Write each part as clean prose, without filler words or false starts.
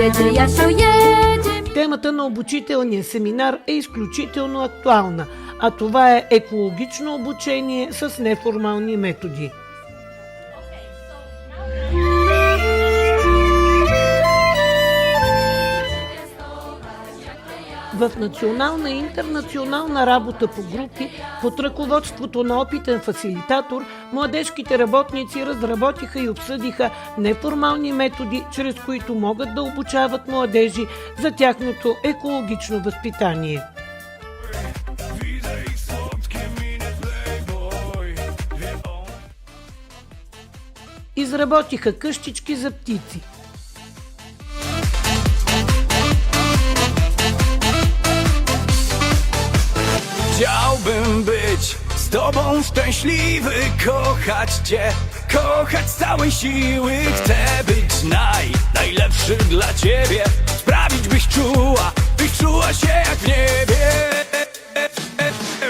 jedzie, Jasio, jedzie. Темата на обучителния семинар е изключително актуална, а това е екологично обучение с неформални методи. В национална и интернационална работа по групи под ръководството на опитен фасилитатор, младежките работници разработиха и обсъдиха неформални методи, чрез които могат да обучават младежи за тяхното екологично възпитание. Изработиха къщички за птици. Chciałbym być z tobą szczęśliwy, kochać cię, kochać z całej siły. Chcę być najlepszy dla ciebie, sprawić byś czuła się jak w niebie.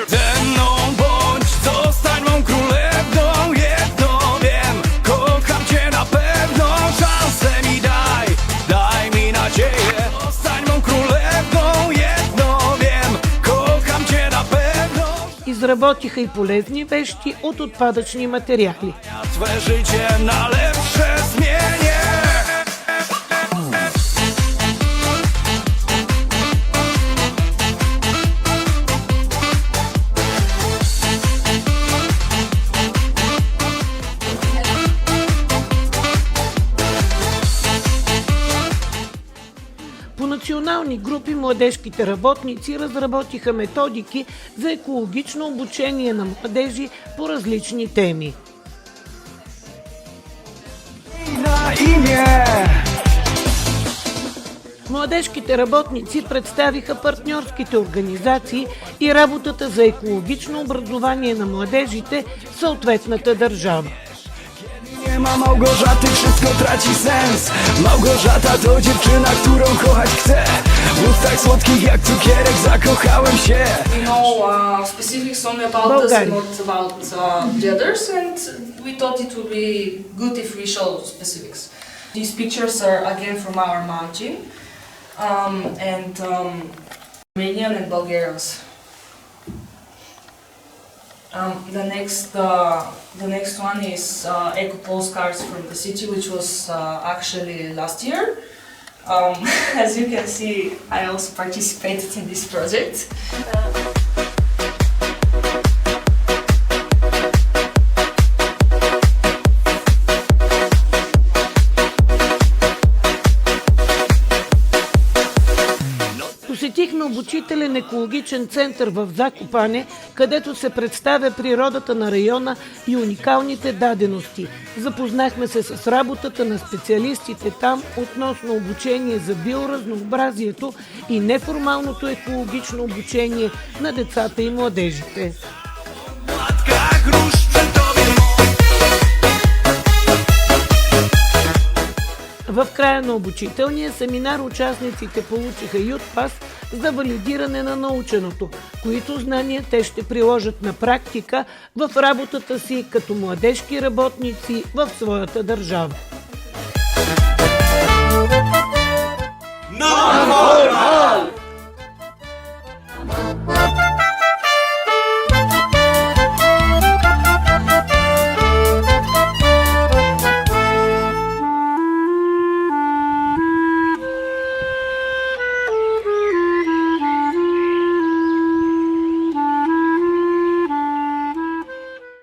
Ze mną bądź, zostań mą królewną, jedno wiem, kocham cię na pewno, szansę mi daj mi nadzieję. Zostań mą królewną, jedno wiem, kocham cię na pewno. Изработиха и полезни вещи от отпадъчни материали. Twe życie na lepsze zmienię. По национални групи младежките работници разработиха методики за екологично обучение на младежи по различни теми. Na imię. Младежките работници представиха партньорските организации и работата за екологично образование на младежите в съответната държава. Nie ma Małgorzaty, wszystko traci sens. Małgorzata to dziewczyna, którą kochać chcę. W ustach słodkich jak cukierek zakochałem się. You know, specifics only about us, not about the others, and we thought it would be good if we show specifics. These pictures are again from our mountain, and Romanian and Bulgarians. The next one is Eco Postcards from the city, which was actually last year. As you can see, I also participated in this project. Посетихме обучителен екологичен център в Закопане, където се представя природата на района и уникалните дадености. Запознахме се с работата на специалистите там относно обучение за биоразнообразието и неформалното екологично обучение на децата и младежите. В края на обучителния семинар участниците получиха ЮТПАС за валидиране на наученото, които знания те ще приложат на практика в работата си като младежки работници в своята държава. Non-formal!